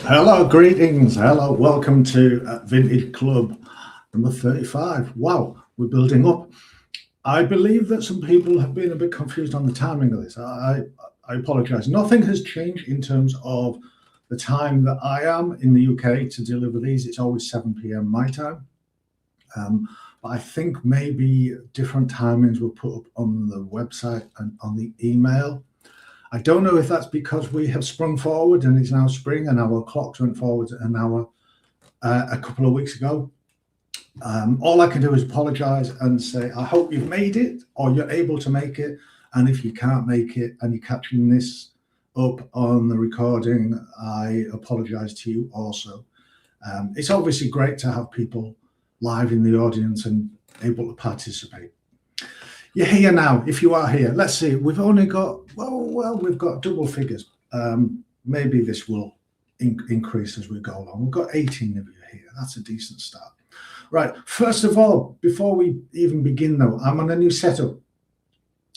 Hello, greetings. Hello, welcome to Vintage Club number 35. Wow, we're building up. I believe that some people have been a bit confused on the timing of this. I apologize. Nothing has changed in terms of the time that I am in the UK to deliver these. It's always 7 p.m. my time. But I think maybe different timings were put up on the website and on the email. I don't know if that's because we have sprung forward and it's now spring and our clocks went forward an hour a couple of weeks ago. All I can do is apologize and say, I hope you've made it or you're able to make it. And if you can't make it and you're catching this up on the recording, I apologize to you also. It's obviously great to have people live in the audience and able to participate. You're here now. If you are here, let's see. We've only got, well, we've got double figures. Maybe this will increase as we go along. We've got 18 of you here. That's a decent start. Right. First of all, before we even begin, though, I'm on a new setup.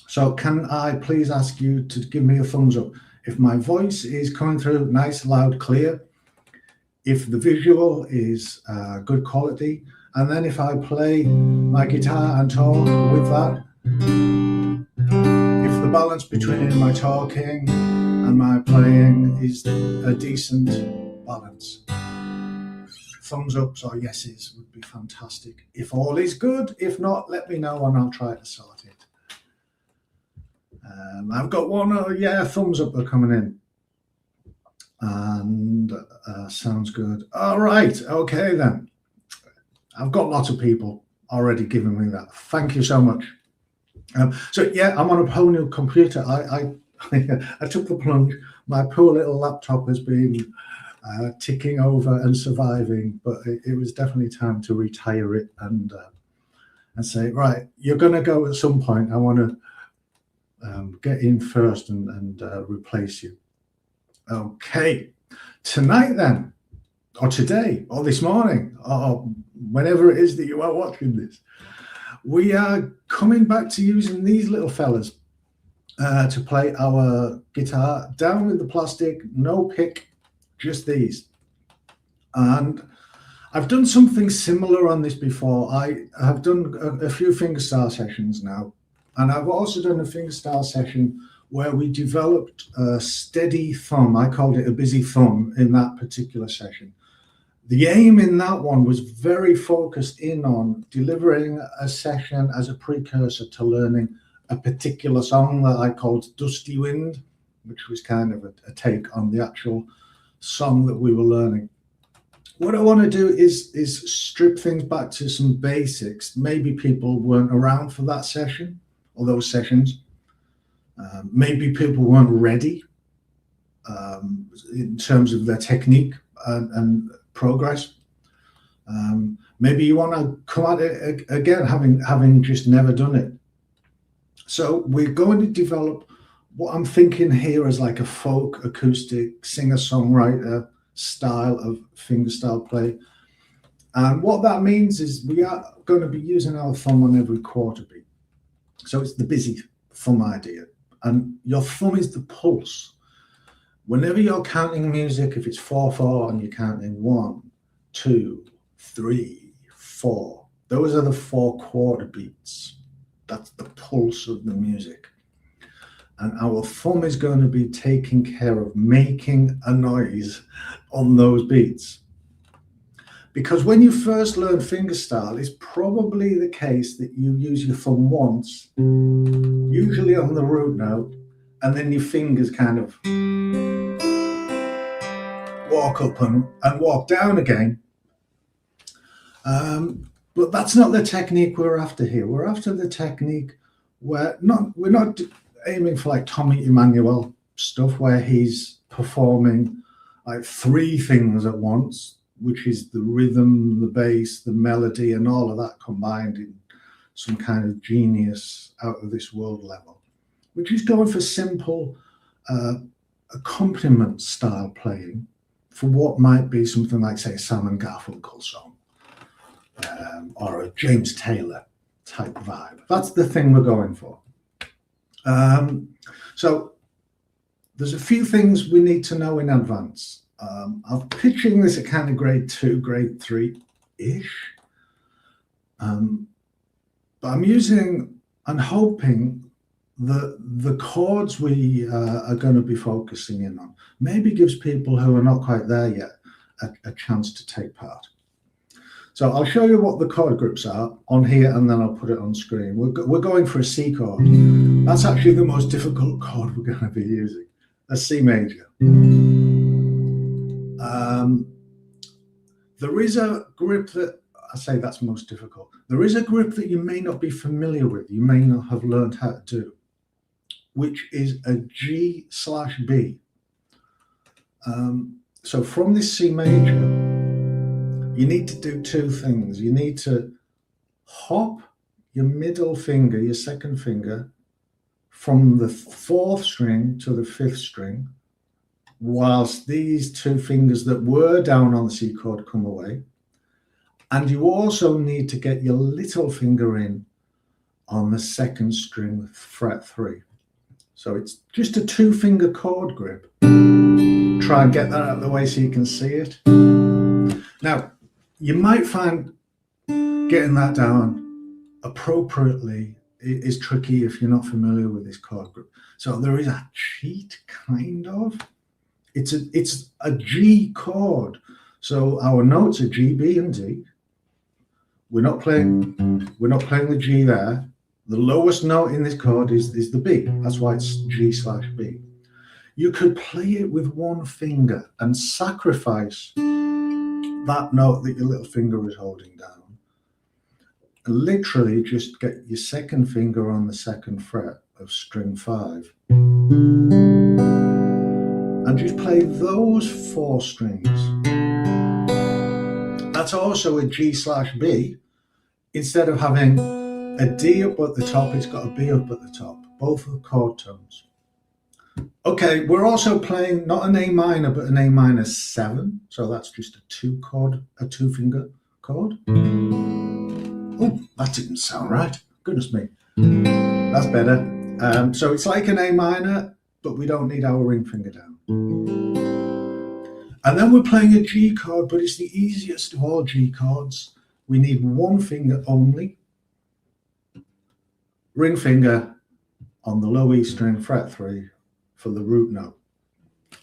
So can I please ask you to give me a thumbs up if my voice is coming through nice, loud, clear, if the visual is good quality, and then if I play my guitar and talk with that, if the balance between my talking and my playing is a decent balance. Thumbs ups or yeses would be fantastic. If all is good, if not, let me know and I'll try to sort it. I've got one, yeah, thumbs up are coming in. And sounds good. All right, okay then. I've got lots of people already giving me that. Thank you so much. So yeah, I'm on a whole new computer. I took the plunge. My poor little laptop has been ticking over and surviving, but it was definitely time to retire it and say, right, you're going to go at some point. I want to get in first and replace you. Okay, tonight then, or today, or this morning, or whenever it is that you are watching this, we are coming back to using these little fellas to play our guitar, down with the plastic, no pick, just these. And I've done something similar on this before. I have done a few fingerstyle sessions now, and I've also done a fingerstyle session where we developed a steady thumb. I called it a busy thumb in that particular session. The aim in that one was very focused in on delivering a session as a precursor to learning a particular song that I called Dusty Wind, which was kind of a take on the actual song that we were learning. What I want to do is strip things back to some basics. Maybe people weren't around for that session or those sessions. Maybe people weren't ready in terms of their technique and progress. Maybe you want to come at it again, having just never done it. So we're going to develop what I'm thinking here as like a folk acoustic singer-songwriter style of fingerstyle play. And what that means is we are going to be using our thumb on every quarter beat. So it's the busy thumb idea. And your thumb is the pulse. Whenever you're counting music, if it's 4/4 and you're counting 1, 2, 3, 4, those are the 4 quarter beats. That's the pulse of the music. And our thumb is going to be taking care of making a noise on those beats. Because when you first learn fingerstyle, it's probably the case that you use your thumb once, usually on the root note, and then your fingers kind of walk up and walk down again. But that's not the technique we're after here. We're after the technique where we're not aiming for like Tommy Emmanuel stuff where he's performing like 3 things at once, which is the rhythm, the bass, the melody, and all of that combined in some kind of genius out of this world level, which is going for simple accompaniment style playing for what might be something like, say, a Simon Garfunkel song or a James Taylor type vibe. That's the thing we're going for. So there's a few things we need to know in advance. I'm pitching this at kind of grade 2, grade 3-ish. But I'm using and hoping that the chords we are going to be focusing in on maybe gives people who are not quite there yet a chance to take part. So I'll show you what the chord groups are on here, and then I'll put it on screen. We're going for a C chord. That's actually the most difficult chord we're going to be using, a C major. There is a grip that, I say that's most difficult. There is a grip that you may not be familiar with, you may not have learned how to do, which is a G/B. So from this C major, you need to do two things. You need to hop your middle finger, your second finger, from the 4th string to the 5th string, whilst these two fingers that were down on the C chord come away. And you also need to get your little finger in on the 2nd string, fret 3. So it's just a 2-finger chord grip. Try and get that out of the way so you can see it. Now, you might find getting that down appropriately is tricky if you're not familiar with this chord group. So there is a cheat, kind of. It's a G chord. So our notes are G, B, and D. We're not playing the G there. The lowest note in this chord is the B. That's why it's G/B. You could play it with one finger and sacrifice that note that your little finger is holding down. Literally just get your second finger on the 2nd fret of string 5 and just play those 4 strings. That's also a G/B. Instead of having a D up at the top, it's got a B up at the top. Both are chord tones. Okay, we're also playing not an A minor, but an A minor 7. So that's just a 2-finger chord. Oh, that didn't sound right. Goodness me. That's better. So it's like an A minor, but we don't need our ring finger down. And then we're playing a G chord, but it's the easiest of all G chords. We need one finger only. Ring finger on the low E string, fret 3, for the root note.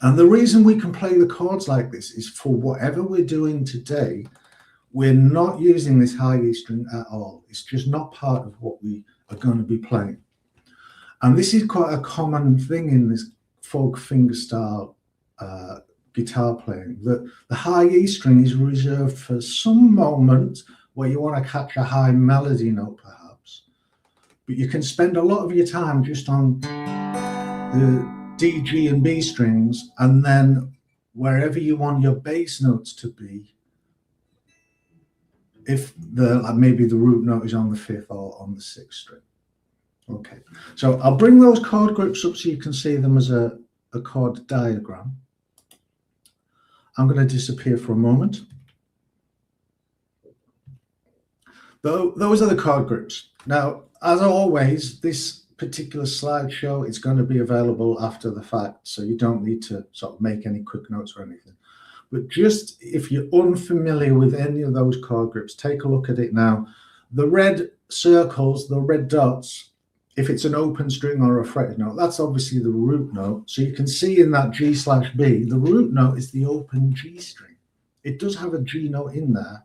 And the reason we can play the chords like this is for whatever we're doing today, we're not using this high E string at all. It's just not part of what we are going to be playing. And this is quite a common thing in this folk fingerstyle guitar playing, that the high E string is reserved for some moment where you want to catch a high melody note perhaps, but you can spend a lot of your time just on the D, G and B strings, and then wherever you want your bass notes to be, if maybe the root note is on the 5th or on the 6th string. Okay, so I'll bring those chord groups up so you can see them as a chord diagram. I'm going to disappear for a moment. Those are the chord groups. Now, as always, this particular slideshow is going to be available after the fact, so you don't need to sort of make any quick notes or anything. But just if you're unfamiliar with any of those chord groups, take a look at it now. The red circles, the red dots, if it's an open string or a fretted note, that's obviously the root note. So you can see in that G/B, the root note is the open G string. It does have a G note in there.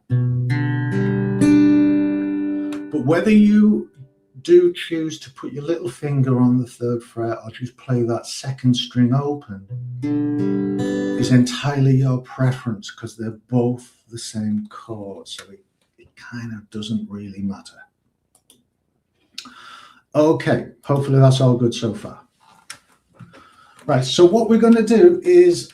But whether you do choose to put your little finger on the 3rd fret or just play that 2nd string open is entirely your preference, because they're both the same chord. So it kind of doesn't really matter. Okay, hopefully that's all good so far. Right, so what we're going to do is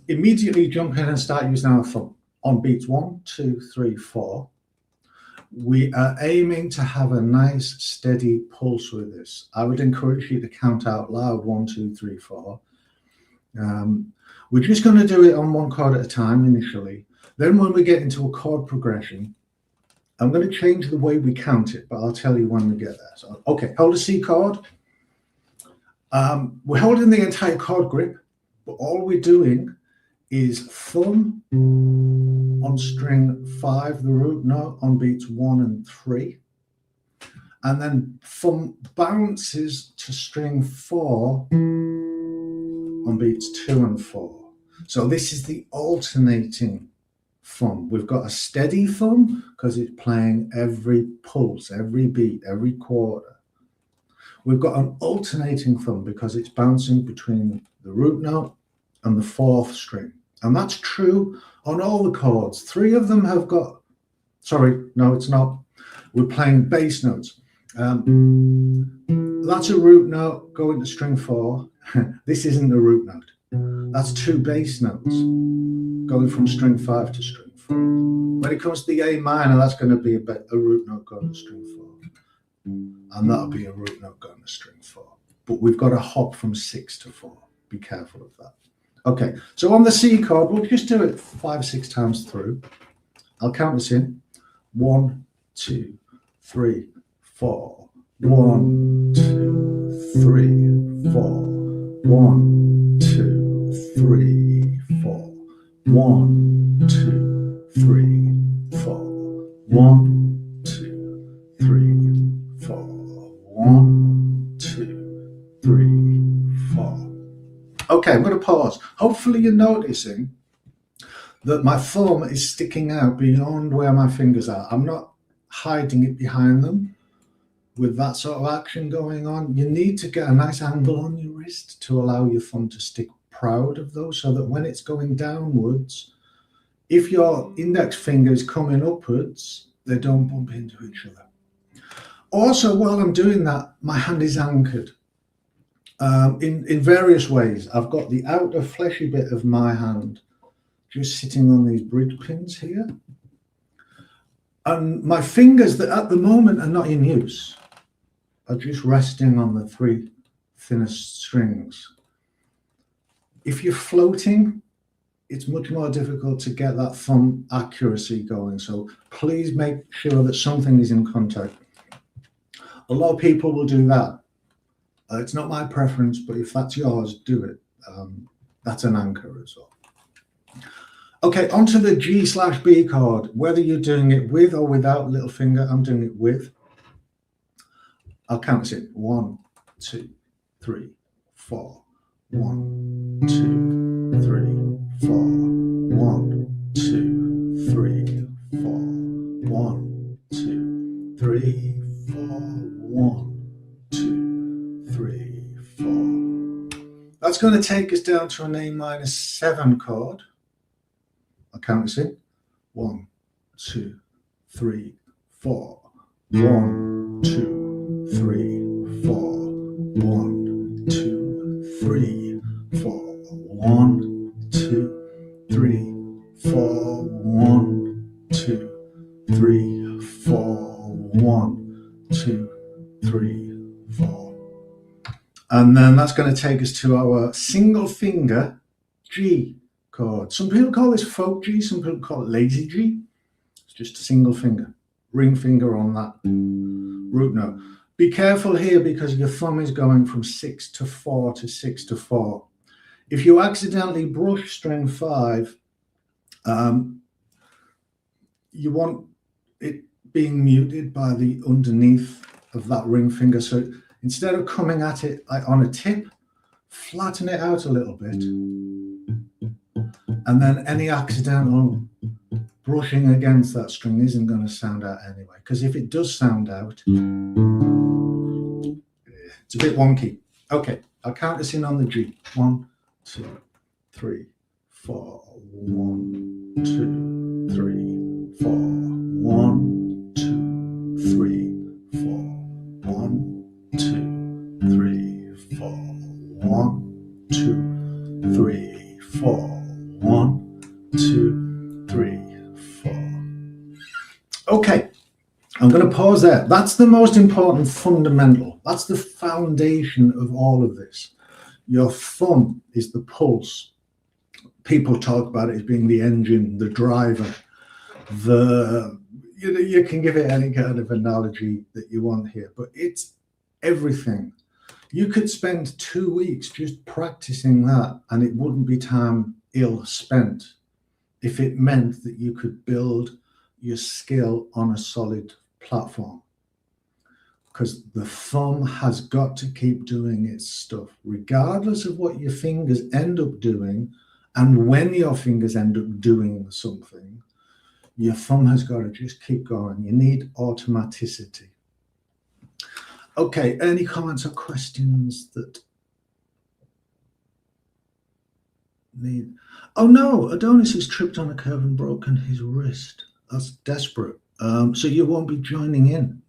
immediately jump in and start using our thumb on beats 1, 2, 3, 4. We are aiming to have a nice steady pulse with this. I would encourage you to count out loud 1, 2, 3, 4. We're just going to do it on one chord at a time initially. Then when we get into a chord progression, I'm going to change the way we count it, but I'll tell you when we get there. So, okay, hold a C chord. We're holding the entire chord grip, but all we're doing is thumb on string 5, the root note, on beats 1 and 3. And then thumb bounces to string 4 on beats 2 and 4. So this is the alternating thumb. We've got a steady thumb because it's playing every pulse, every beat, every quarter. We've got an alternating thumb because it's bouncing between the root note and the 4th string. And that's true on all the chords. 3 of them have got, sorry, no, it's not. We're playing bass notes. That's a root note going to string 4. This isn't a root note. That's 2 bass notes going from string 5 to string 4. When it comes to the A minor, that's going to be a root note going to string 4. And that'll be a root note going to string 4. But we've got a hop from 6 to 4. Be careful of that. Okay, so on the C chord, we'll just do it 5 or 6 times through. I'll count us in. 1, 2, 3, 4. 1, 2, 3, 4. 1, 2, 3, 4. 1, 2, 3, 4. 1, 2, 3, 4. 1, 2, 3, 4. Okay, I'm going to pause. Hopefully you're noticing that my thumb is sticking out beyond where my fingers are. I'm not hiding it behind them with that sort of action going on. You need to get a nice angle on your wrist to allow your thumb to stick proud of those, so that when it's going downwards, if your index finger is coming upwards, they don't bump into each other. Also, while I'm doing that, my hand is anchored in various ways. I've got the outer fleshy bit of my hand just sitting on these bridge pins here. And my fingers that at the moment are not in use are just resting on the 3 thinnest strings. If you're floating, it's much more difficult to get that thumb accuracy going. So please make sure that something is in contact. A lot of people will do that. It's not my preference, but if that's yours, do it. That's an anchor as well. Okay, onto the G/B chord. Whether you're doing it with or without little finger, I'm doing it with. I'll count us in. 1, 2, 3, 4. 1, 2, 3, 4. 1, 2, 3, 4. 1, 2, 3, 4. 1, 2, 3, 4. That's going to take us down to an A-7 chord. I'll count us in. 1, 2, 3, 4. 1, 2, 3, 4. 1, 2, 3, 4. 1, 2, 3, 4. 1, 2, 3, 4. 1, 2, 3, 4. And then that's going to take us to our single finger G chord. Some people call this folk G, some people call it lazy G. It's just a single finger, ring finger on that root note. Be careful here because your thumb is going from 6 to 4 to 6 to 4. If you accidentally brush string 5, you want it being muted by the underneath of that ring finger. So instead of coming at it like on a tip, flatten it out a little bit. And then any accidental brushing against that string isn't going to sound out anyway. Because if it does sound out, it's a bit wonky. Okay, I'll count us in on the G. 1, 2, 3, 4. 1, 2, 3, 4. 1, 2, 3, 4. 1, 2, 3, 4. 1, 2, 3, 4. 1, 2, 3, 4. Okay, I'm going to pause there. That's the most important fundamental. That's the foundation of all of this. Your thumb is the pulse. People talk about it as being the engine, the driver, you can give it any kind of analogy that you want here, but it's everything. You could spend 2 weeks just practicing that and it wouldn't be time ill spent if it meant that you could build your skill on a solid platform. Because the thumb has got to keep doing its stuff, regardless of what your fingers end up doing. And when your fingers end up doing something, your thumb has got to just keep going. You need automaticity. Okay, any comments or questions that need? Oh no, Adonis has tripped on a curve and broken his wrist. That's desperate. So you won't be joining in.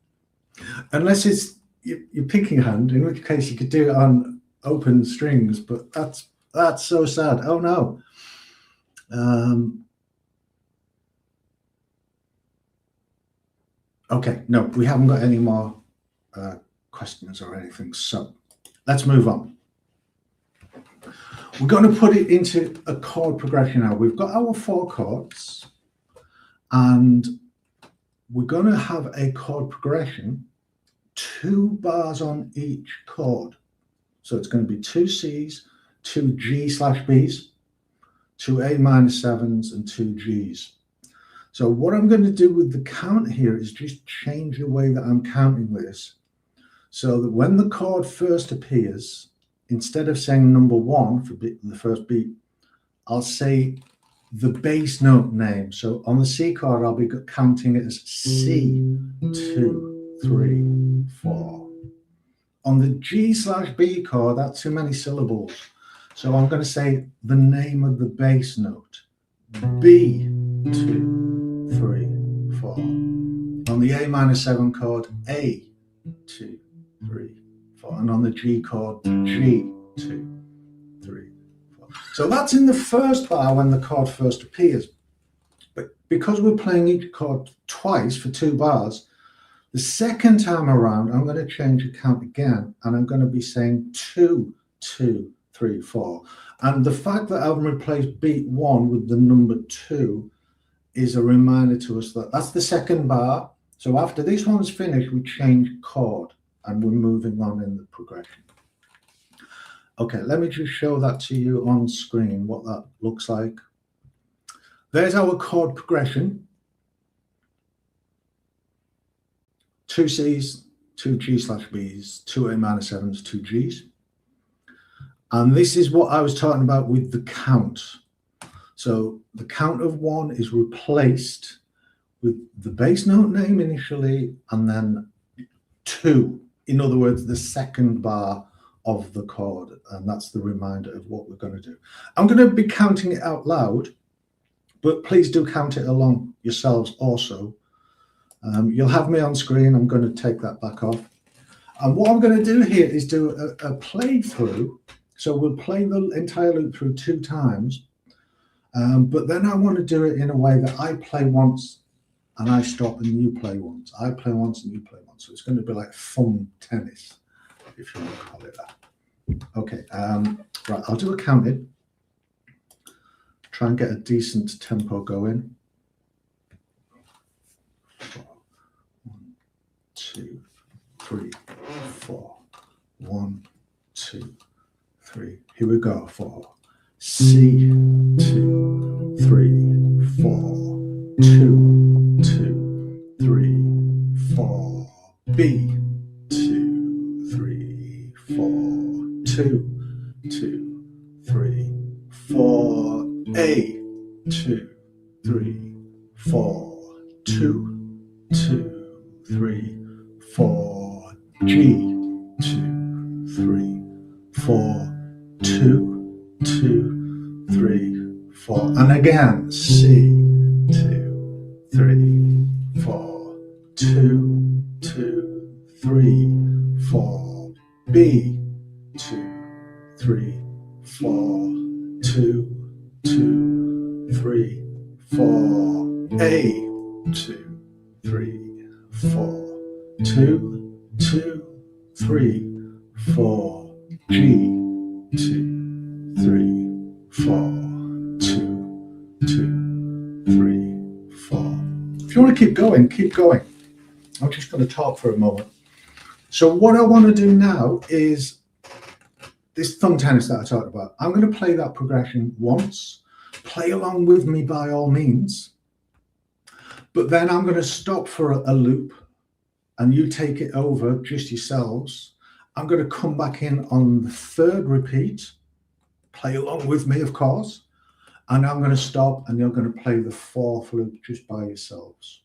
Unless it's your picking hand, in which case you could do it on open strings, but that's so sad. Oh no. Okay, no, we haven't got any more questions or anything, so let's move on. We're going to put it into a chord progression now. We've got our 4 chords, and we're going to have a chord progression, 2 bars on each chord. So it's going to be 2 C's, 2 G/B's, 2 A-7s, and 2 G's. So what I'm going to do with the count here is just change the way that I'm counting this, so that when the chord first appears, instead of saying number 1 for the first beat, I'll say the bass note name. So on the C chord, I'll be counting it as C, 2, 3, 4. On the G/B chord, that's too many syllables. So I'm going to say the name of the bass note, B, 2, 3, 4. On the A-7 chord, A, 2, 3, 4. And on the G chord, G, 2, 3, 4. So that's in the first bar when the chord first appears. But because we're playing each chord twice for 2 bars, the second time around, I'm going to change the count again, and I'm going to be saying 2, 2, 3, 4. And the fact that I've replaced beat 1 with the number 2 is a reminder to us that that's the second bar. So after this one's finished, we change chord, and we're moving on in the progression. Okay, let me just show that to you on screen, what that looks like. There's our chord progression. 2 C's, 2 G/B's, 2 A-7s, 2 G's. And this is what I was talking about with the count. So the count of 1 is replaced with the bass note name initially, and then 2. In other words, the second bar of the chord. And that's the reminder of what we're going to do. I'm going to be counting it out loud, but please do count it along yourselves also. You'll have me on screen. I'm going to take that back off. And what I'm going to do here is do a playthrough. So we'll play the entire loop through 2 times. But then I want to do it in a way that I play once and I stop and you play once. I play once and you play once. So it's going to be like thumb tennis, if you want to call it that. Okay, right, I'll do a counting. Try and get a decent tempo going. 4, 1, 2, 3, 4. 1, 2, 3. Here we go. 4. C, 2, 3, 4. 2, 2, 3, 4. B, 2, 3, 4. 2, 2, 3, 4. A, 2, 3, 4. 2, 2, 3, 4. G, 2, 3, 4. 2, 2, 3, 4. And again, C, 2, 3, 4. 2, 2, 3, 4. B, 2, 3, 4. 2, 2, 3, 4. A, 2, 3, 4. 2, 2, 3, 4. G, 2, 3, 4. 2, 2, 3, 4. If you want to keep going, keep going. I'm just going to talk for a moment. So what I want to do now is this thumb tennis that I talked about. I'm going to play that progression once, Play along with me by all means. But then I'm going to stop for a loop and you take it over just yourselves. I'm going to come back in on the third repeat, play along with me, of course, and I'm going to stop and you're going to play the fourth loop just by yourselves.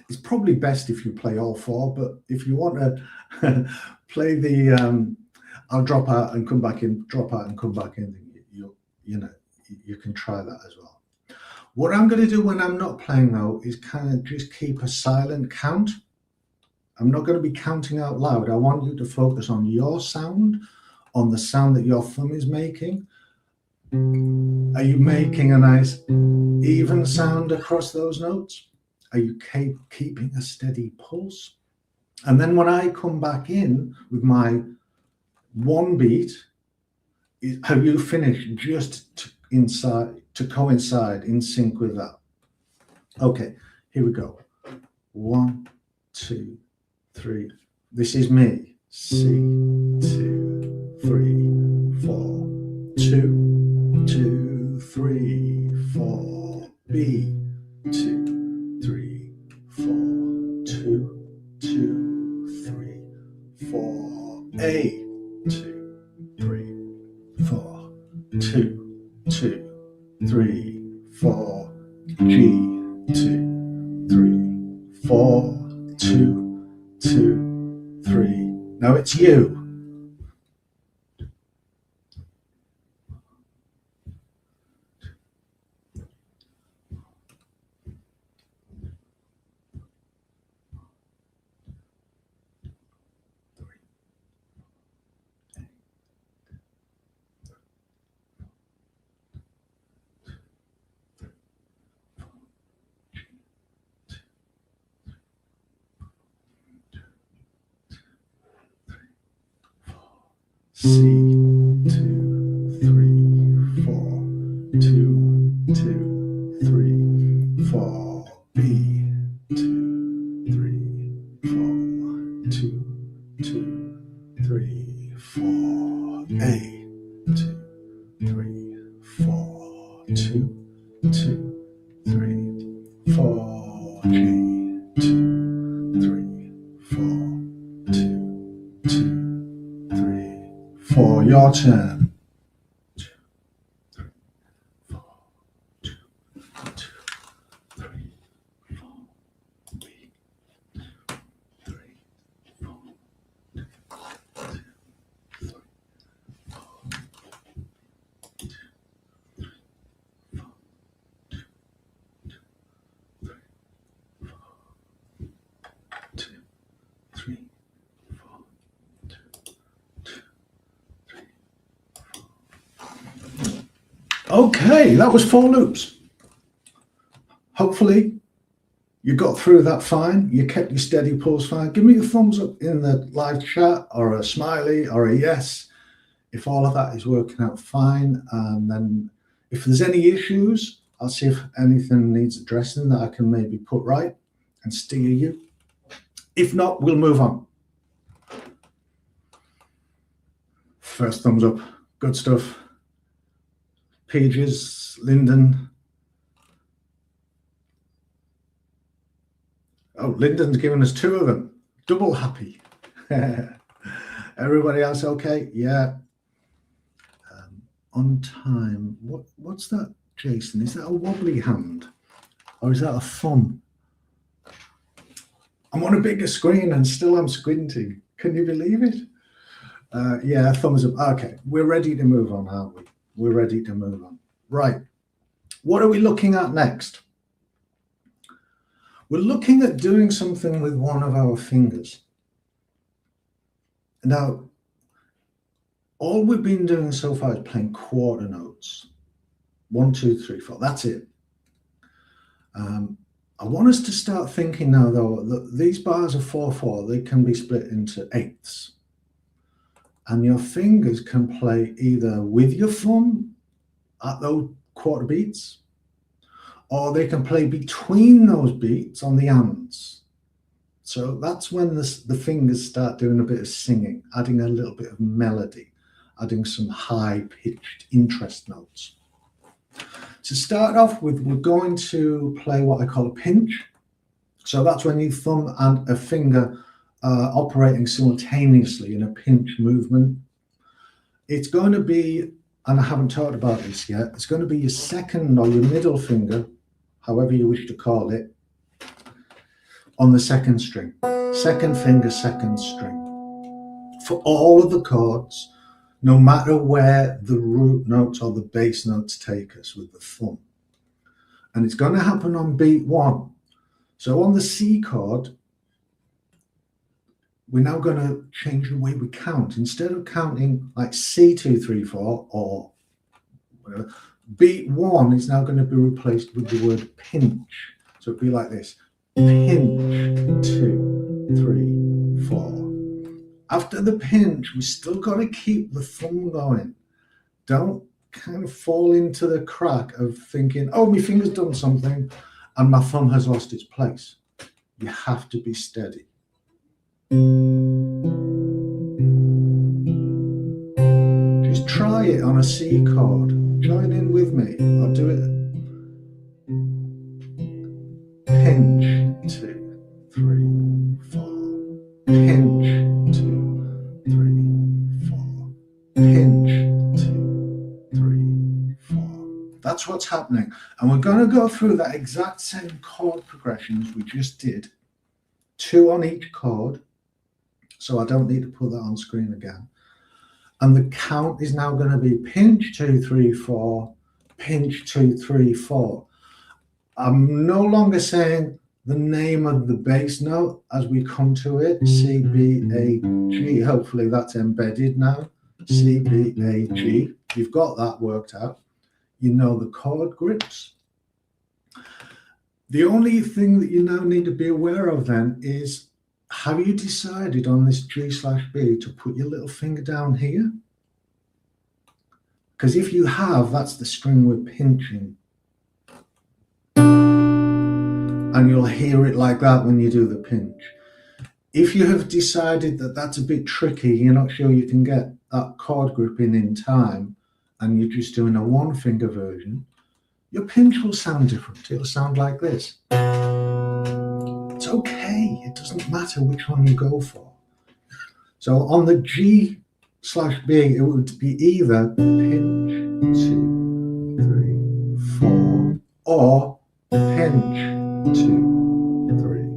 It's probably best if you play all four, but if you want to play the, I'll drop out and come back in, drop out and come back in, you can try that as well. What I'm going to do when I'm not playing though is kind of just keep a silent count. I'm not going to be counting out loud. I want you to focus on your sound, on the sound that your thumb is making. Are you making a nice even sound across those notes? Are you keeping a steady pulse? And then when I come back in with my one beat, have you finished just to coincide in sync with that? Okay, here we go. 1, 2, 3. This is me. C, 2, 3, 4. 2, 2, 3, 4. B, 2, 3, 4. 2, 2, 3, 4. A, 2, 3, 4. 2, 2, 3, 4. G, 2, 3, 4. 2, 2, 3. Now it's you. C, 2, 3, 4. 2, 2, 3, 4. B, 2, 3, 4. 2, 2, 3, 4. A, 2, 3, 4. 2, 2, 3, 4. G, 2, 3, 4. 2, 2, 3, 4. Your turn. 2, 3, 4. 2, 2, 3, 4. B, 2, 3, 4. 2, 2, 3, 4. 2, 3, 4. 2, 3, 4. 2, 2, 3, 4. Okay, that was 4 loops. Hopefully you got through that fine. You kept your steady pulse fine. Give me a thumbs up in the live chat or a smiley or a yes if all of that is working out fine. And then if there's any issues, I'll see if anything needs addressing that I can maybe put right and steer you. If not, we'll move on. First thumbs up. Good stuff. Pages, Lyndon. Oh, Lyndon's given us 2 of them. Double happy. Everybody else okay? Yeah. On time. What's that, Jason? Is that a wobbly hand? Or is that a thumb? I'm on a bigger screen and still I'm squinting. Can you believe it? Yeah, thumbs up. Okay, we're ready to move on, aren't we? We're ready to move on. Right. What are we looking at next? We're looking at doing something with one of our fingers. Now, all we've been doing so far is playing quarter notes. 1, 2, 3, 4. That's it. I want us to start thinking now, though, that these bars are 4/4. They can be split into eighths. And your fingers can play either with your thumb at those quarter beats, or they can play between those beats on the ands. So that's when the fingers start doing a bit of singing, adding a little bit of melody, adding some high-pitched interest notes. To start off with, we're going to play what I call a pinch. So that's when your thumb and a finger are operating simultaneously in a pinch movement. It's going to be, and I haven't talked about this yet, it's going to be your second or your middle finger, however you wish to call it, on the second string. Second finger, second string. For all of the chords, no matter where the root notes or the bass notes take us with the thumb. And it's going to happen on beat 1. So on the C chord, we're now going to change the way we count. Instead of counting like C, 2, 3, 4 or whatever, beat 1 is now going to be replaced with the word pinch. So it'd be like this: pinch, 2, 3, 4. After the pinch, we still got to keep the thumb going. Don't kind of fall into the crack of thinking, oh, my finger's done something and my thumb has lost its place. You have to be steady. Just try it on a C chord. Join in with me. I'll do it. Pinch, 2, 3, 4. Pinch, 2, 3, 4. Pinch, 2, 3, 4. That's what's happening. And we're going to go through that exact same chord progression as we just did. 2 on each chord. So I don't need to put that on screen again. And the count is now going to be pinch, 2, 3, 4, pinch, 2, 3, 4. I'm no longer saying the name of the bass note as we come to it. C, B, A, G. Hopefully that's embedded now. C, B, A, G. You've got that worked out. You know the chord grips. The only thing that you now need to be aware of then is, have you decided on this G/B to put your little finger down here? Because if you have, that's the string we're pinching. And you'll hear it like that when you do the pinch. If you have decided that that's a bit tricky, you're not sure you can get that chord grip in time, and you're just doing a 1-finger version, your pinch will sound different. It'll sound like this. It's okay. It doesn't matter which one you go for. So on the G/B, it would be either pinch, 2, 3, 4, or pinch, 2, 3,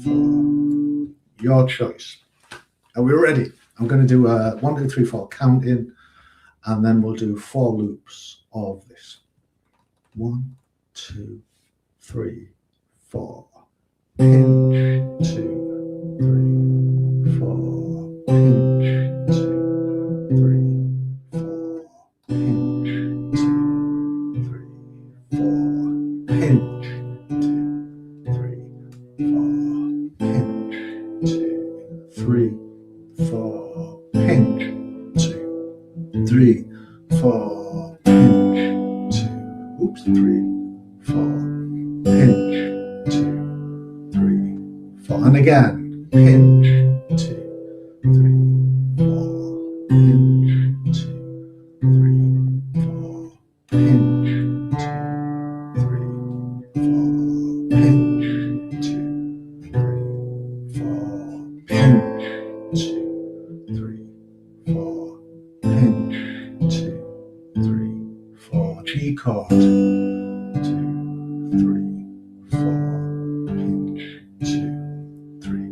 4. Your choice. Are we ready? I'm going to do a 1, 2, 3, 4 count in, and then we'll do 4 loops of this. 1, 2, 3, 4. Pinch, 2, 3, 4. Pinch, 2, 3, 4. Pinch, 2, 3, 4. Pinch, 2, 3, 4. Pinch, 2, 3, 4. Pinch, 2, 3, 4. Pinch, 2. Oops, 3, 4. Pinch, 2, 3, 4. And again, pinch, 2, 3, 4. Pinch, 2, 3, 4. Pinch, 2, 3, 4. Pinch, 2, 3, 4. Pinch, 2, 3, 4. Pinch, 2, 3, 4. G chord. 2, 3, 4. Pinch, 2, 3,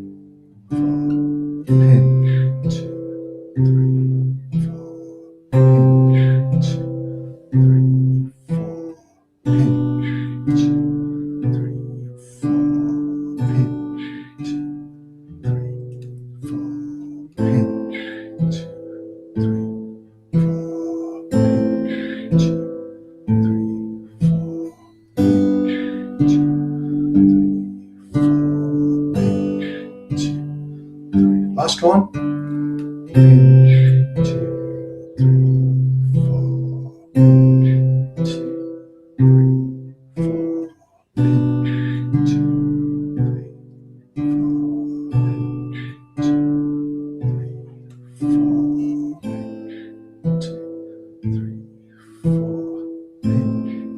4. Pinch, 2, 3, 4. Pinch, 2, 3, 4. Pinch, 2, 3, 4. Pinch, 2, 3, 4. Pinch, 2, 3, 4. Pinch, 2, 3, 4. Pinch, 2, 3, 4. Pinch, 2, 3. Last one. Pinch, 2, 3, 4. Pinch, 2, 3, 4. Pinch, 2, 3, 4. Pinch, 2, 3, 4. Pinch, 2, 3, 4. Pinch,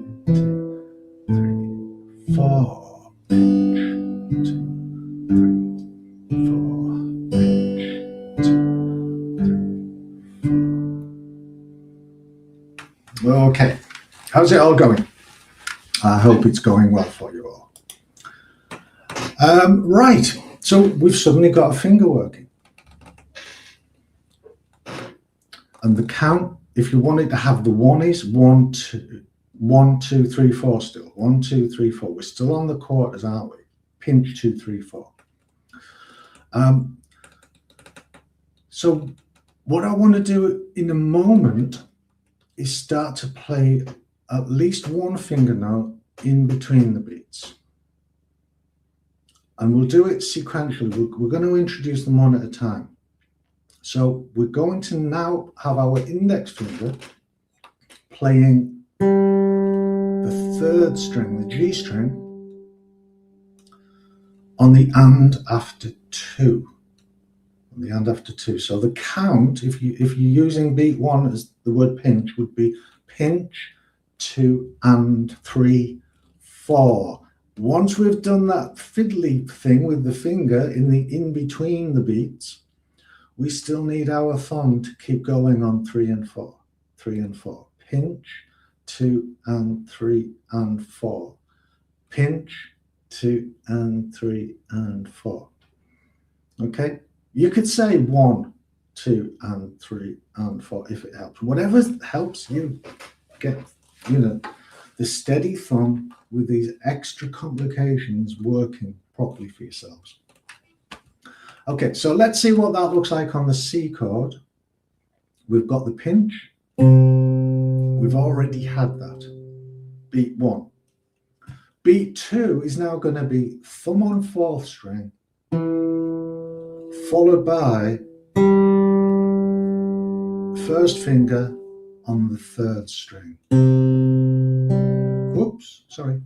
Okay, how's it all going? I hope it's going well for you all. Right, so we've suddenly got a finger working. And the count, if you wanted to have the one, is 1, 2, 1, 2, 3, 4 still. 1, 2, 3, 4. We're still on the quarters, aren't we? Pinch 2, 3, 4. So what I want to do in a moment is start to play at least one finger note in between the beats. And we'll do it sequentially. We're going to introduce them one at a time. So we're going to now have our index finger playing the third string, the G string, on the and after 2. On the and after 2. So the count, if you're using beat 1 as the word pinch, would be pinch, 2 and 3, 4. Once we've done that fiddly thing with the finger in between the beats, we still need our thumb to keep going on 3 and 4. 3 and 4. Pinch, 2 and 3 and 4. Pinch, 2 and 3 and 4. Okay? You could say 1, 2 and 3 and 4 if it helps. Whatever helps you get, the steady thumb with these extra complications working properly for yourselves. Okay, so let's see what that looks like on the C chord. We've got the pinch. We've already had that. Beat 1. Beat 2 is now going to be thumb on 4th string, followed by first finger on the 3rd string. Whoops, sorry.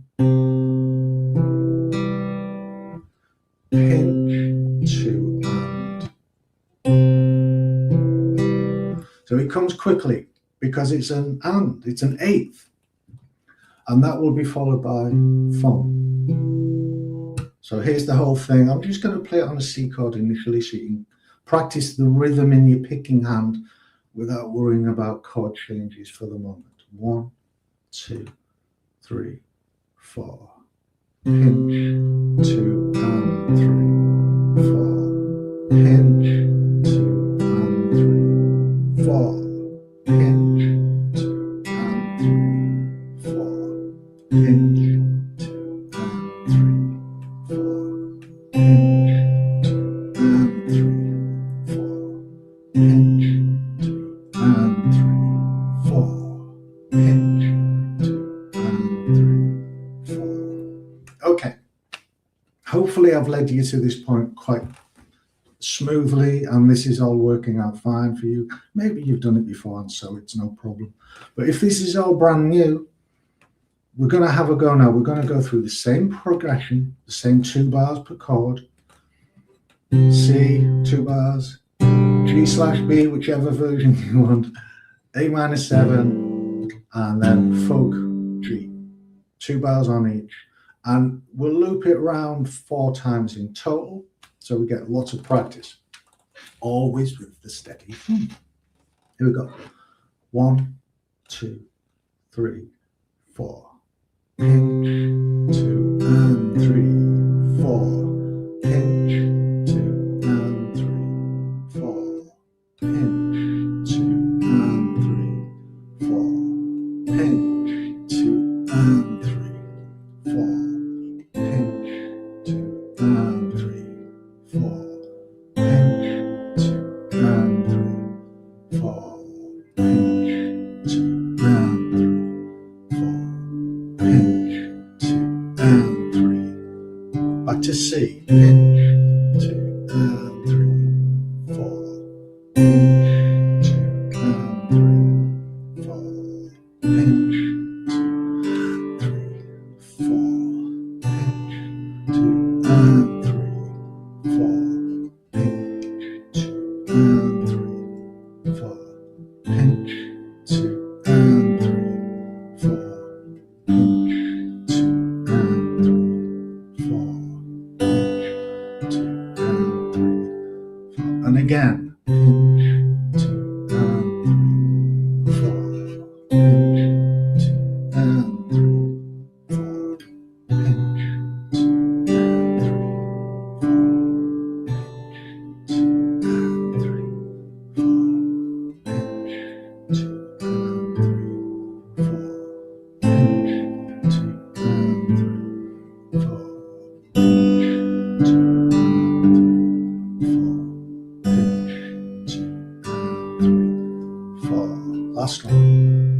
Pinch, 2 and. So it comes quickly because it's an and, it's an 8th. And that will be followed by thumb. So here's the whole thing. I'm just going to play it on a C chord initially so you can practice the rhythm in your picking hand without worrying about chord changes for the moment. 1, 2, 3, 4. Pinch, 2 and 3, 4. Pinch, 2 and 3, 4. Pinch, 2 and 3, 4. Pinch, 2 and 3, 4. Pinch, 2 and 3, 4. Pinch, 2 and 3, 4. Pinch, 2 and 3, 4. Okay. Hopefully I've led you to this point quite smoothly and this is all working out fine for you. Maybe you've done it before and so it's no problem. But if this is all brand new, we're going to have a go now. We're going to go through the same progression, the same 2 bars per chord. C, 2 bars, G/B, whichever version you want, A-7, and then folk G. 2 bars on each. And we'll loop it round 4 times in total, so we get lots of practice. Always with the steady thumb. Here we go. 1, 2, 3, 4. Pinch, 2 and 3, 4. Pinch, 2 and 3, 4. Pinch, 2 and 3, 4. Pinch, 2 and 3, 4. Pinch, 2 and 3, 4. Pinch, 2 and 3, 4. Pinch, 2 and 3, 4. Pinch, 2 and 3. Back to C. Pinch, 2 and 3, 4. Pinch, 2 and 3, 4. Pinch, 2 and 3, 4. Pinch, 2 and 3, 4. Pinch, 2 and 3, 4. Pinch, 2 and 3, 4. Pinch, 2 and 3, 4. Pinch, last one.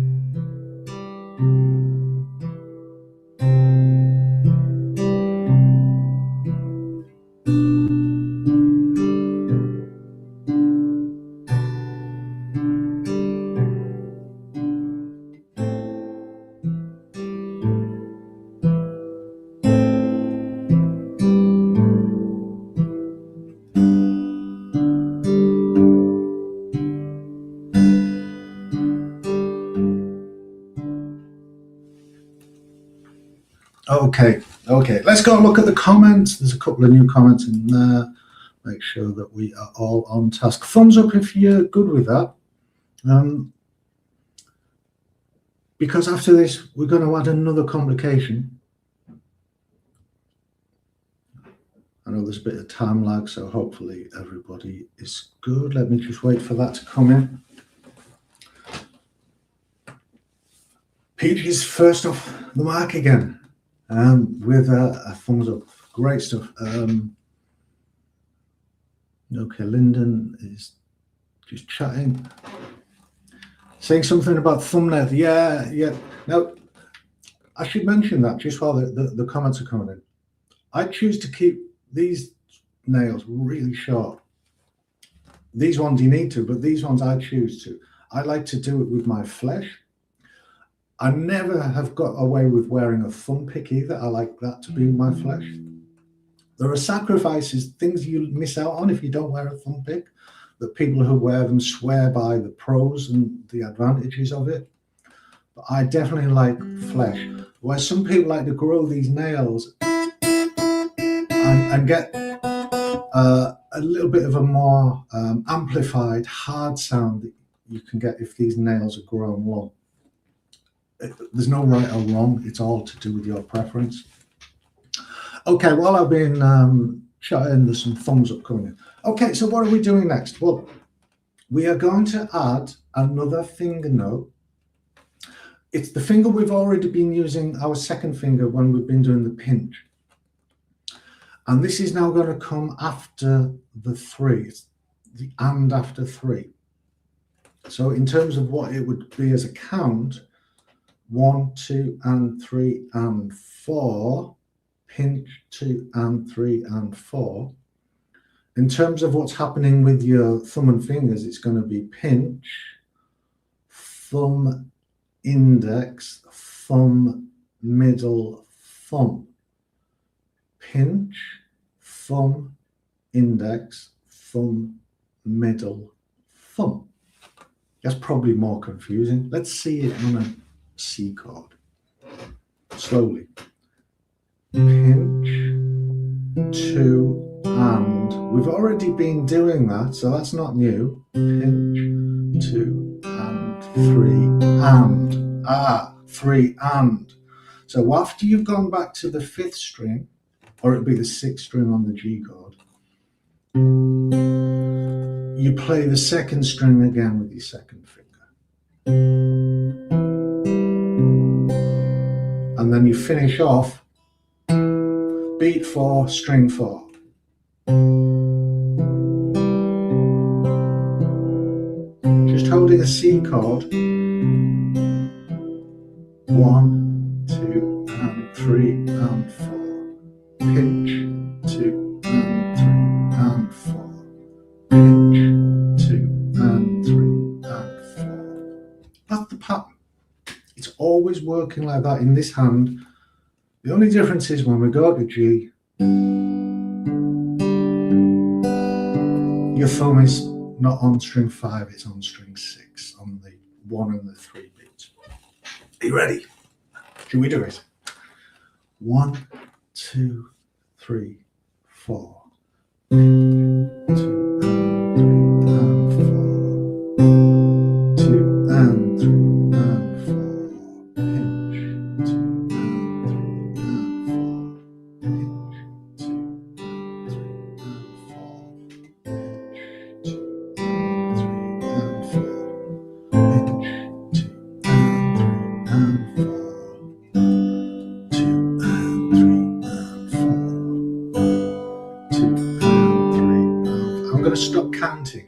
Okay, let's go and look at the comments. There's a couple of new comments in there. Make sure that we are all on task. Thumbs up if you're good with that. Because after this, we're going to add another complication. I know there's a bit of time lag, so hopefully everybody is good. Let me just wait for that to come in. Peach is first off the mark again. With a thumbs up. Great stuff. Okay, Lyndon is just chatting. Saying something about thumbnail. Yeah. Now, I should mention that just while the comments are coming in. I choose to keep these nails really short. These ones you need to, but these ones I choose to. I like to do it with my flesh. I never have got away with wearing a thumb pick either. I like that to be in my flesh. There are sacrifices, things you miss out on if you don't wear a thumb pick, that people who wear them swear by the pros and the advantages of it. But I definitely like flesh. Where some people like to grow these nails and get a little bit of a more amplified, hard sound that you can get if these nails are grown long. There's no right or wrong. It's all to do with your preference. Okay, while I've been chatting, there's some thumbs up coming in. Okay, so what are we doing next? Well, we are going to add another finger note. It's the finger we've already been using, our second finger, when we've been doing the pinch. And this is now going to come after the 3. It's the and after 3. So in terms of what it would be as a count, 1, 2, and 3, and 4, pinch, 2, and 3, and 4. In terms of what's happening with your thumb and fingers, it's going to be pinch, thumb, index, thumb, middle, thumb. Pinch, thumb, index, thumb, middle, thumb. That's probably more confusing. Let's see it on a C chord. Slowly. Pinch, 2, and. We've already been doing that, so that's not new. Pinch, 2, and 3, and. 3, and. So after you've gone back to the 5th string, or it'd be the 6th string on the G chord, you play the 2nd string again with your 2nd finger. And then you finish off beat 4, string 4. Just holding a C chord. 1, 2, and 3, and 4. Pinch, 2, and 3, and 4. Pinch, 2, and 3, and 4. That's the pattern. It's always working like that in this hand. The only difference is when we go to G, your thumb is not on string 5, it's on string 6, on the 1 and the 3 beats. Are you ready? Should we do it? 1, 2, 3, 4. 2, and 3, and 4. 2, and 3, and 4. Pinch, 2, and 3, and 4. Pinch, 2, and 3, and 4. Pinch, 2, and 3, and 4. Pinch, 2, and 3, and 4. I'm going to stop counting.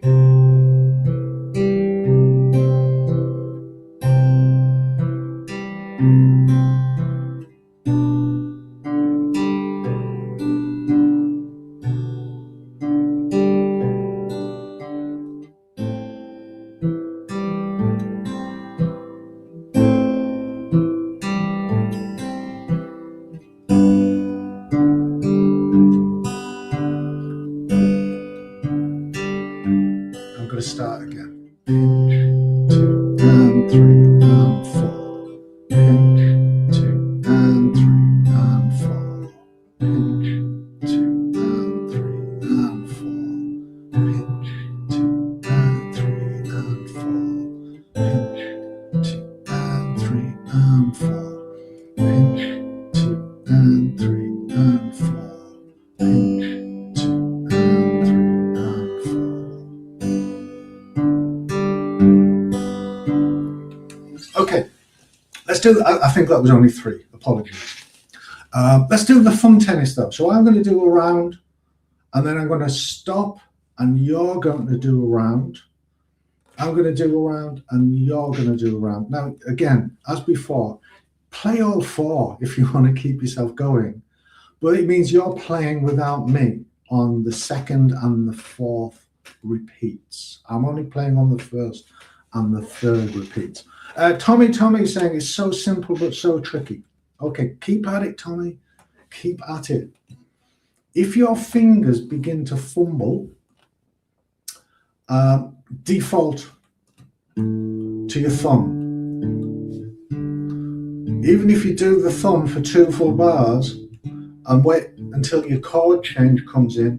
Okay, let's do, I think that was only 3, apologies. Let's do the thumb tennis though. So I'm going to do a round, and then I'm going to stop, and you're going to do a round. I'm going to do a round, and you're going to do a round. Now, again, as before, play all 4 if you want to keep yourself going, but it means you're playing without me on the 2nd and the 4th repeats. I'm only playing on the 1st and the 3rd repeats. Tommy is saying it's so simple but so tricky. Okay, keep at it, Tommy. Keep at it. If your fingers begin to fumble, default to your thumb. Even if you do the thumb for 2 full bars and wait until your chord change comes in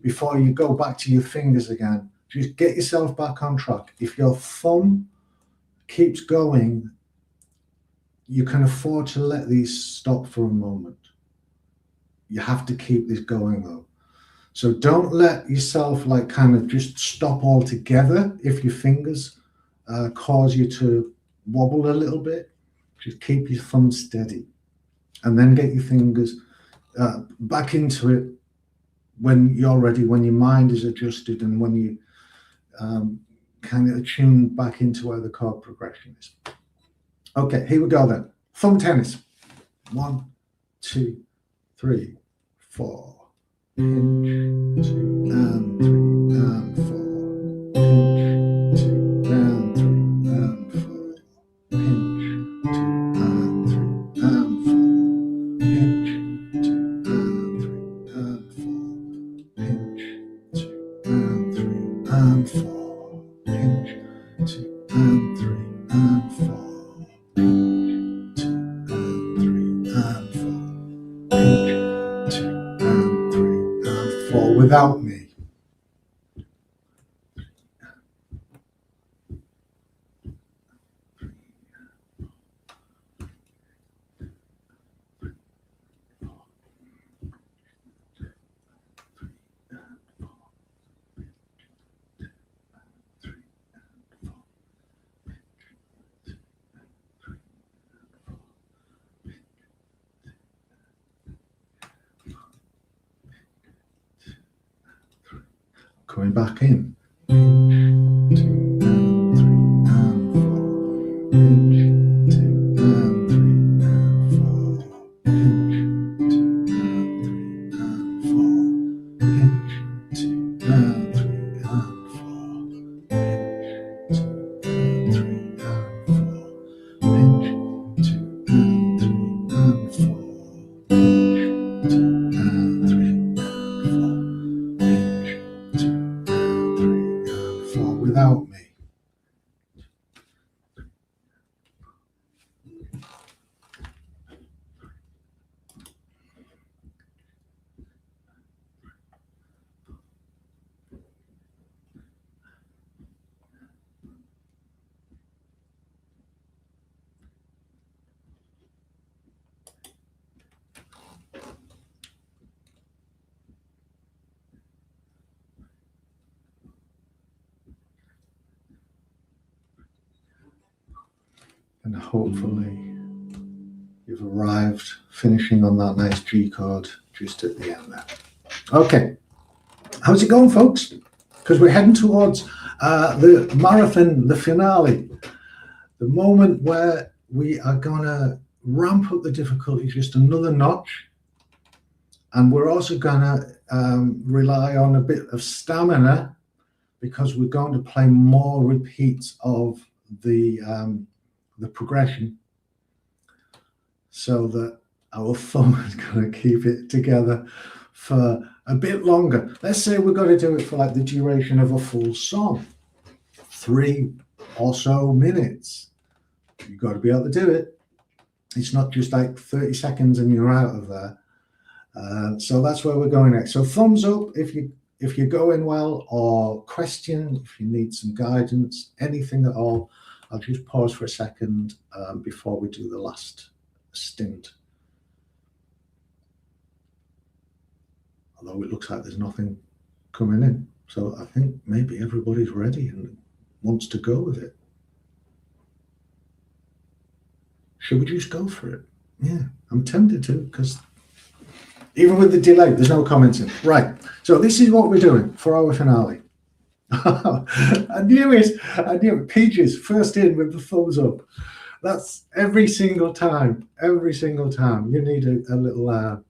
before you go back to your fingers again, just get yourself back on track. If your thumb keeps going, you can afford to let these stop for a moment. You have to keep this going though. So don't let yourself like kind of just stop altogether if your fingers cause you to wobble a little bit. Just keep your thumb steady and then get your fingers back into it when you're ready, when your mind is adjusted and when you kind of attune back into where the chord progression is. Okay, here we go then. Thumb tennis. 1, 2, 3, 4. Pinch, 2, and 3, and 4. Pinch, 2, and 3, and 4. Pinch, 2, and 3, and 4. Pinch, 2, and 3, and 4. Pinch, 2, and 3, and 4. Pinch, 2, and 3, and 4. Without me. Coming back in. Pinch, 2, and 3, and 4. Pinch, 2, and 3, and 4. Pinch, 2, and 3, and 4. Pinch, 2, and 3, and 4. Pinch, 2, and 3, and 4. Pinch, 2, and 3, and 4. Pinch, 2, and 3, and 4. Without me. And hopefully you've arrived finishing on that nice G chord just at the end there. Okay, how's it going, folks? Because we're heading towards the marathon, the finale, the moment where we are gonna ramp up the difficulty just another notch, and we're also gonna rely on a bit of stamina because we're going to play more repeats of the progression, so that our thumb is going to keep it together for a bit longer. Let's say we're going to do it for like the duration of a full song, 3 or so minutes. You've got to be able to do it. It's not just like 30 seconds and you're out of there. So that's where we're going next. So thumbs up if you're going well, or question if you need some guidance, anything at all. I'll just pause for a second before we do the last stint. Although it looks like there's nothing coming in. So I think maybe everybody's ready and wants to go with it. Should we just go for it? Yeah, I'm tempted to, because even with the delay, there's no commenting. Right, so this is what we're doing for our finale. I knew it. I knew it. Peaches, first in with the thumbs up. That's every single time. Every single time. You need a little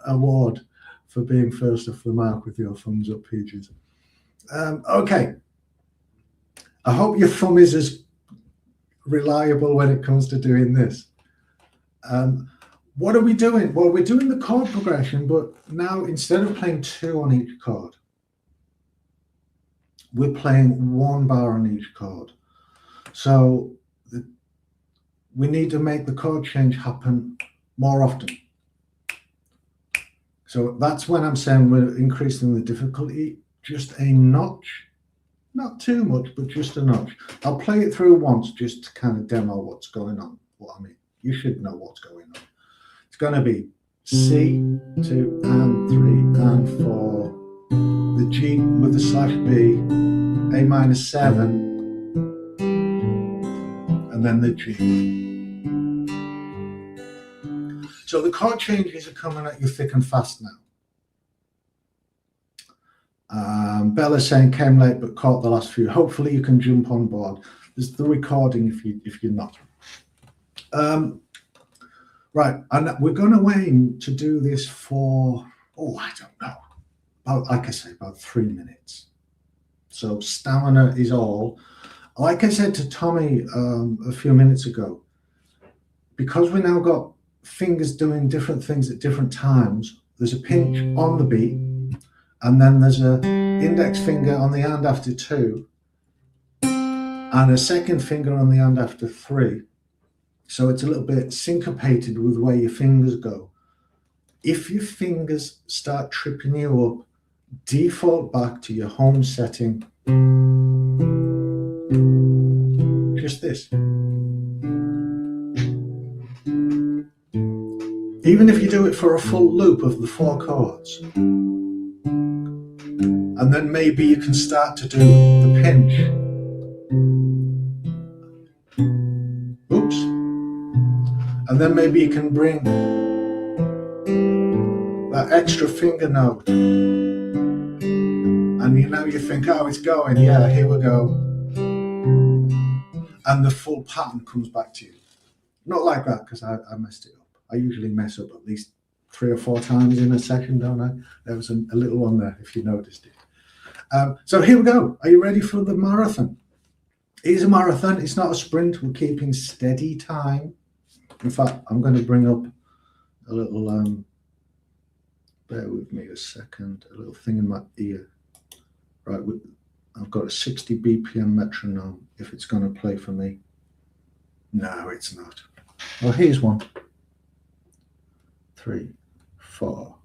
award for being first off the mark with your thumbs up, Peaches. Okay. I hope your thumb is as reliable when it comes to doing this. What are we doing? Well, we're doing the chord progression, but now instead of playing 2 on each chord, we're playing 1 bar on each chord. So we need to make the chord change happen more often. So that's when I'm saying we're increasing the difficulty just a notch. Not too much, but just a notch. I'll play it through once just to kind of demo what's going on. What I mean, you should know what's going on. It's going to be C, 2 and 3 and 4, the G with the slash B, A minor 7, and then the G. So the chord changes are coming at you thick and fast now. Bella's saying came late but caught the last few. Hopefully you can jump on board. There's the recording if you're not. Right, and we're going to aim to do this for, I don't know, about, like I say, about 3 minutes. So stamina is all. Like I said to Tommy a few minutes ago, because we now got fingers doing different things at different times, there's a pinch on the beat, and then there's a index finger on the hand after 2, and a second finger on the hand after 3. So it's a little bit syncopated with where your fingers go. If your fingers start tripping you up, default back to your home setting. Just this. Even if you do it for a full loop of the 4 chords. And then maybe you can start to do the pinch. Oops. And then maybe you can bring that extra finger note. And you think, oh, it's going. Yeah, here we go. And the full pattern comes back to you. Not like that, because I messed it up. I usually mess up at least 3 or 4 times in a session, don't I? There was a little one there, if you noticed it. So here we go. Are you ready for the marathon? It is a marathon. It's not a sprint. We're keeping steady time. In fact, I'm going to bring up a little, bear with me a second, a little thing in my ear. Right, I've got a 60 BPM metronome, if it's going to play for me. No, it's not. Well, here's one. 3, 4.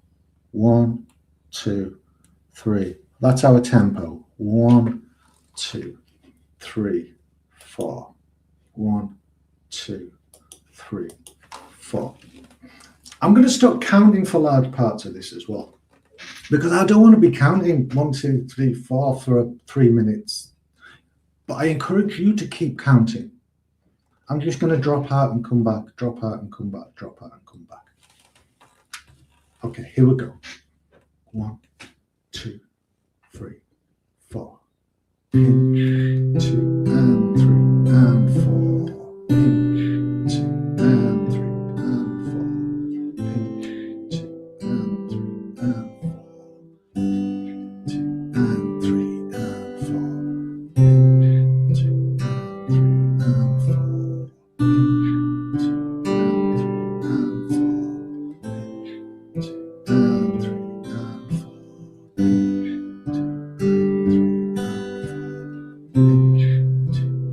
1, 2, 3. That's our tempo. 1, 2, 3, 4. 1, 2, 3, 4. I'm going to stop counting for large parts of this as well, because I don't want to be counting 1, 2, 3, 4 for 3 minutes. But I encourage you to keep counting. I'm just going to drop out and come back, drop out and come back, drop out and come back. Okay, here we go. 1, 2, 3, 4. Pinch, 2 and 3 and 4. Pinch, 2 and 3 and 4. Pinch, 2 and 3 and 4. Pinch, 2 and 3 and 4. Pinch, 2 and 3 and 4. Pinch, 2 and 3 and 4. Pinch, 2 and 3 and 4. Pinch, 2 and 3 and 4.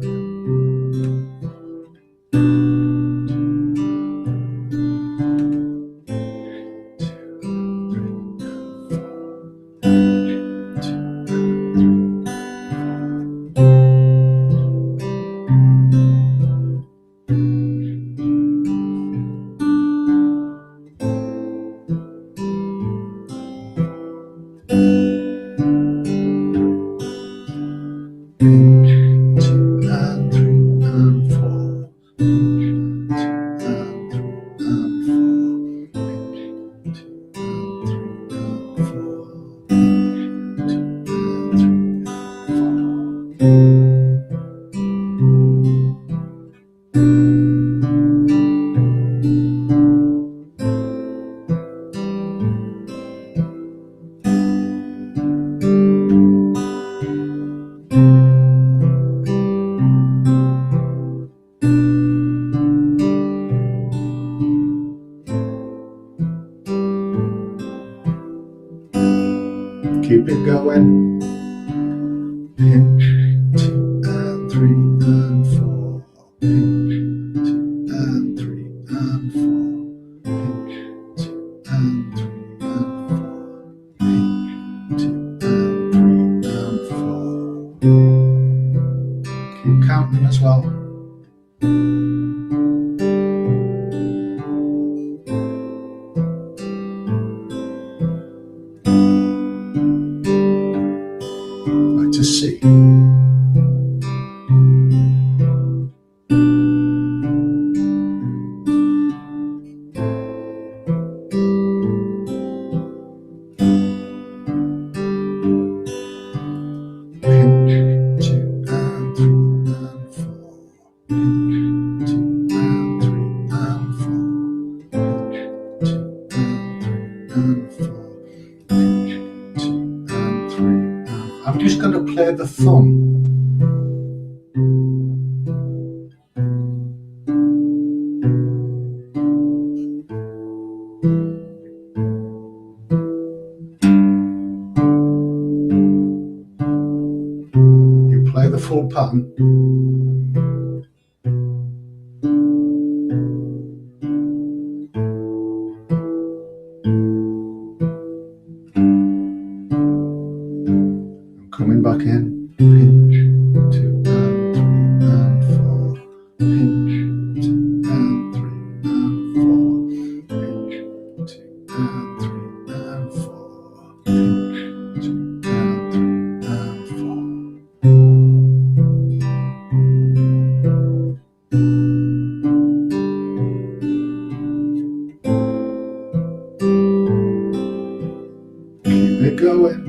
going. Pinch, 2 and 3 and 4. Pinch, 2 and 3 and 4. Pinch, 2 and 3 and 4. Pinch, 2 and 3 and 4. Keep counting as well. Right to C. I'm just going to play the thumb. You play the full pattern. Coming back in, pinch, 2 and 3 and 4, pinch, 2 and 3 and 4, pinch, 2 and 3 and 4, pinch, 2 and 3 and 4. Keep it going.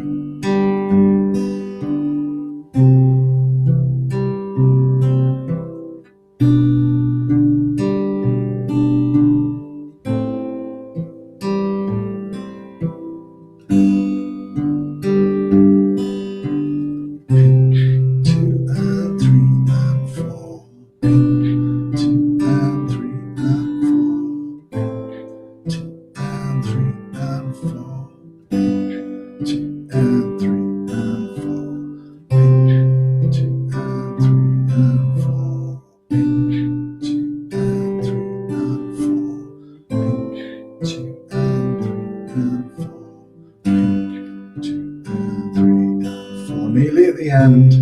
Nearly at the end.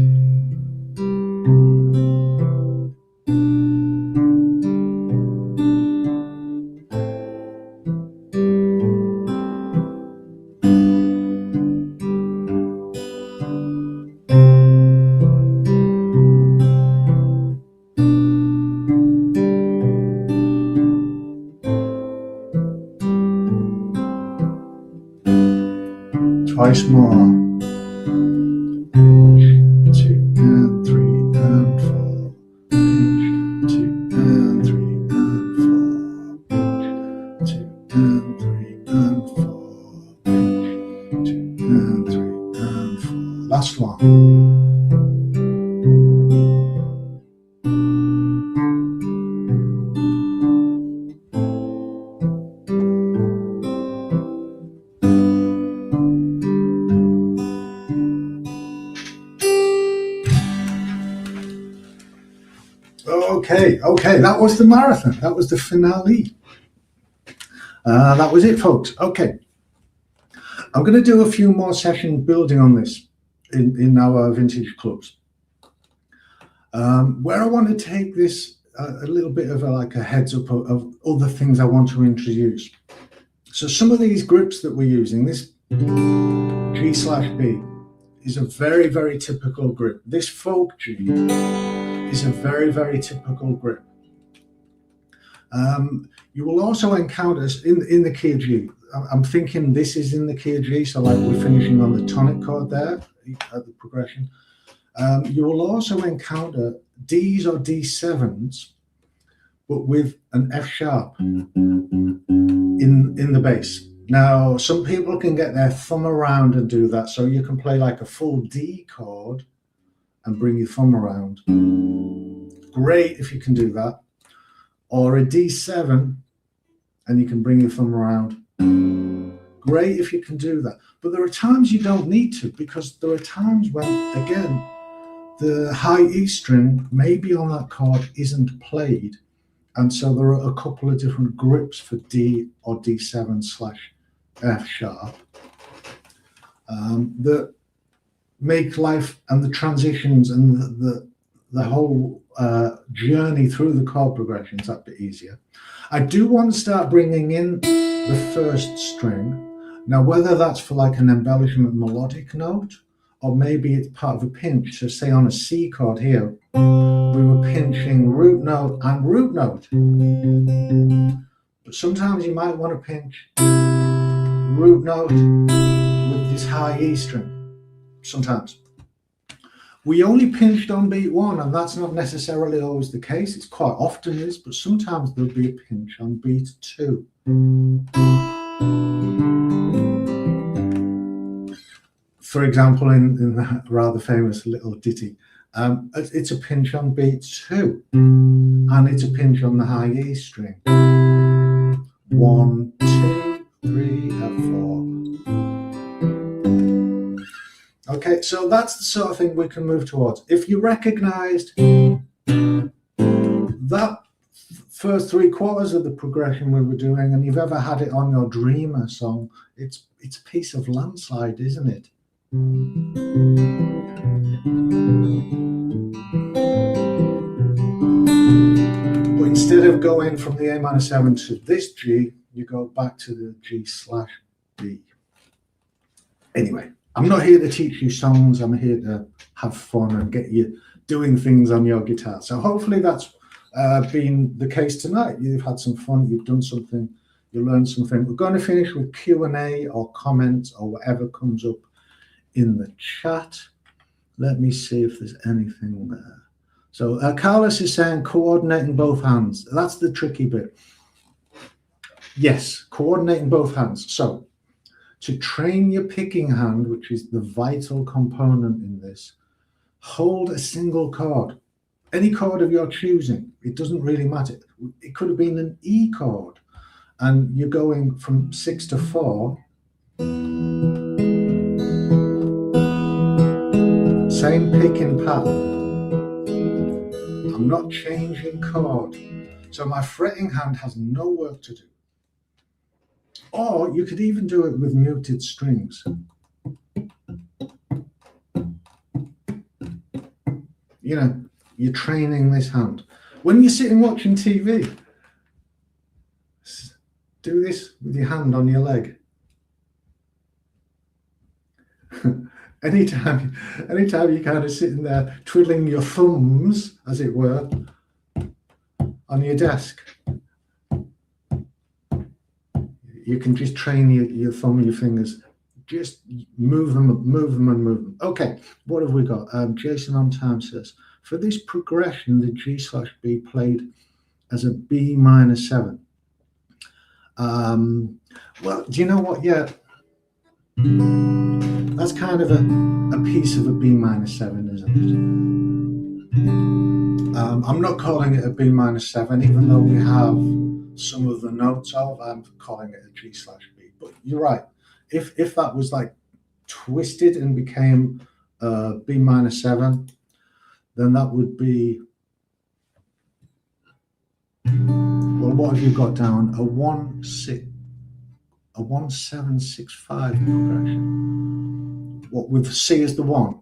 Twice more. 2 and 3 and 4. Pinch, 2 and 3 and 4. Pinch, 2 and 3 and 4. Pinch, 2 and 3 and 4. Last one. Okay, that was the marathon. That was the finale. That was it, folks. Okay, I'm going to do a few more sessions building on this in our vintage clubs. Where I want to take this a little bit of like a heads up of other things I want to introduce. So some of these grips that we're using, this G/B is a very, very typical grip. This folk G is a very, very typical grip. You will also encounter in the key of G. I'm thinking this is in the key of G, so like we're finishing on the tonic chord there at the progression. You will also encounter Ds or D7s, but with an F sharp in the bass. Now, some people can get their thumb around and do that, so you can play like a full D chord and bring your thumb around. Great if you can do that. Or a D7 and you can bring your thumb around. Great if you can do that. But there are times you don't need to, because there are times when, again, the high E string maybe on that chord isn't played. And so there are a couple of different grips for D or D7/F sharp that make life and the transitions and the whole journey through the chord progressions that bit easier. I do want to start bringing in the first string. Now, whether that's for like an embellishment melodic note, or maybe it's part of a pinch. So say on a C chord here, we were pinching root note and root note. But sometimes you might want to pinch root note with this high E string. Sometimes. We only pinched on beat 1, and that's not necessarily always the case. It's quite often is, but sometimes there'll be a pinch on beat 2. For example, in that rather famous little ditty, it's a pinch on beat 2, and it's a pinch on the high E string. 1, 2, 3, and 4. Okay, so that's the sort of thing we can move towards. If you recognized that first 3/4 of the progression we were doing, and you've ever had it on your Dreamer song, it's a piece of landslide, isn't it? But instead of going from the A-7 to this G, you go back to the G/B. Anyway, I'm not here to teach you songs. I'm here to have fun and get you doing things on your guitar. So hopefully that's been the case tonight. You've had some fun. You've done something. You learned something. We're going to finish with Q&A or comments or whatever comes up in the chat. Let me see if there's anything there. So Carlos is saying coordinating both hands. That's the tricky bit. Yes, coordinating both hands. So to train your picking hand, which is the vital component in this, hold a single chord, any chord of your choosing. It doesn't really matter. It could have been an E chord, and you're going from 6 to 4. Same picking pattern. I'm not changing chord. So my fretting hand has no work to do. Or you could even do it with muted strings. You know, you're training this hand. When you're sitting watching TV, do this with your hand on your leg. Anytime you're kind of sitting there twiddling your thumbs, as it were, on your desk, you can just train your thumb and your fingers. Just move them and move them. Okay, what have we got? Jason on time says, for this progression, the G/B played as a B-7. Well, do you know what? Yeah, that's kind of a piece of a B-7, isn't it? I'm not calling it a B-7, even though we have some of the notes of. I'm calling it a G/B. But you're right. If that was like twisted and became a B-7, then that would be, well, what have you got down? A 1-7-6-5 progression. What, with C as the 1?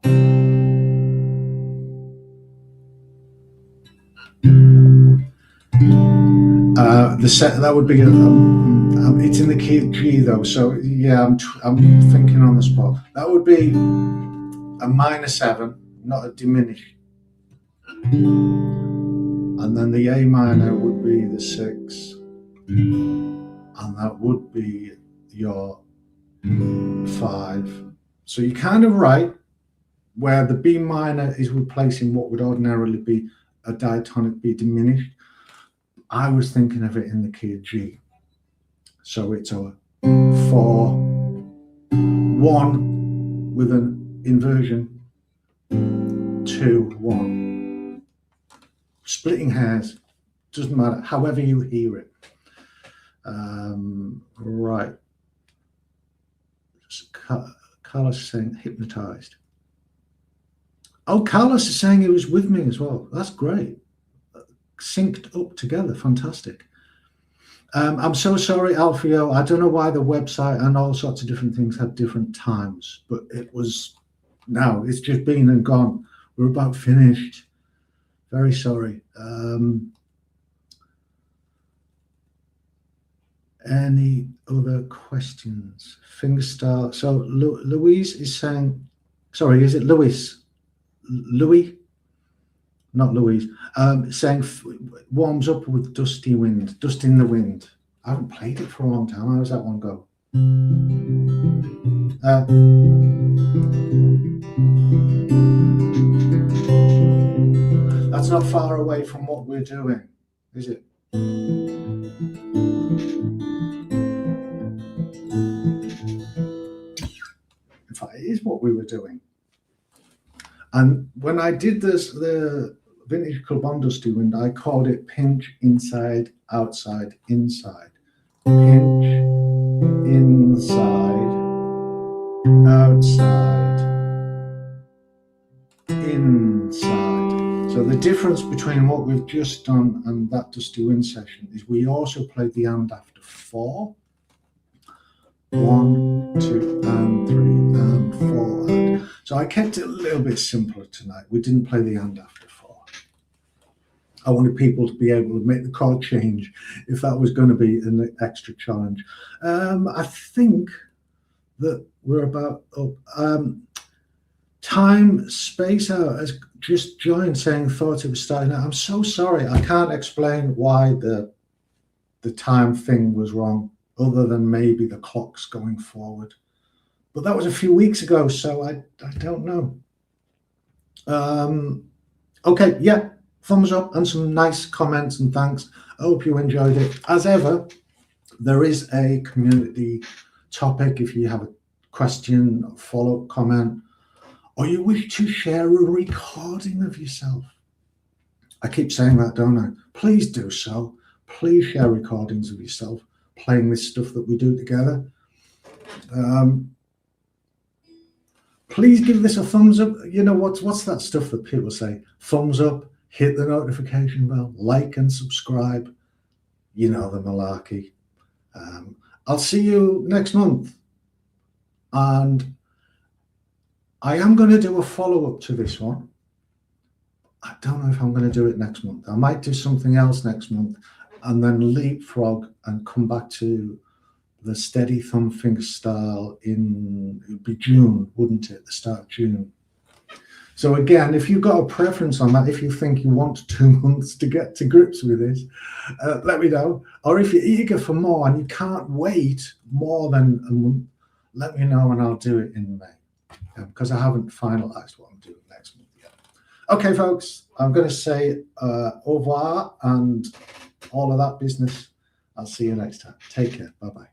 The set that would be it's in the key of G though, so yeah, I'm thinking on the spot. That would be a -7, not a diminished, and then the A minor would be the 6, and that would be your 5. So you're kind of right, where the B minor is replacing what would ordinarily be a diatonic B diminished. I was thinking of it in the key of G. So it's a 4-1 with an inversion, 2-1. Splitting hairs, doesn't matter, however you hear it. Right. Carlos is saying hypnotized. Oh, Carlos is saying he was with me as well. That's great. Synced up together. Fantastic. I'm so sorry, Alfio. I don't know why the website and all sorts of different things had different times, but it was, now it's just been and gone. We're about finished. Very sorry. Any other questions? Fingerstyle. So Louise is saying, sorry, is it Louis? Louis? Not Louise. Saying warms up with Dusty Wind. Dust in the Wind. I haven't played it for a long time. How does that one go? That's not far away from what we're doing, is it? In fact, it is what we were doing. And when I did this, the Vintage Club on Dusty Wind, I called it pinch, inside, outside, inside. Pinch, inside, outside, inside. So the difference between what we've just done and that Dusty Wind session is we also played the and after 4. 1, 2, and 3, and 4. And. So I kept it a little bit simpler tonight. We didn't play the and after 4. I wanted people to be able to make the chord change if that was going to be an extra challenge. I think that we're about up. Time Space Out has just joined saying thought it was starting out. I'm so sorry. I can't explain why the time thing was wrong, other than maybe the clocks going forward. But that was a few weeks ago, so I don't know. Okay, yeah, thumbs up and some nice comments and thanks. I hope you enjoyed it. As ever, there is a community topic if you have a question, a follow-up comment, or you wish to share a recording of yourself. I keep saying that, don't I? Please do so. Please share recordings of yourself playing this stuff that we do together. Please give this a thumbs up. You know, what's that stuff that people say? Thumbs up, hit the notification bell, like and subscribe. You know the malarkey. I'll see you next month. And I am going to do a follow-up to this one. I don't know if I'm going to do it next month. I might do something else next month and then leapfrog and come back to the steady thumb fingerstyle in, it would be June, wouldn't it? The start of June. So again, if you've got a preference on that, if you think you want 2 months to get to grips with this, let me know. Or if you're eager for more and you can't wait more than a month, let me know and I'll do it in May. Because I haven't finalized what I'm doing next month yet. Okay, folks, I'm going to say au revoir and all of that business. I'll see you next time. Take care. Bye-bye.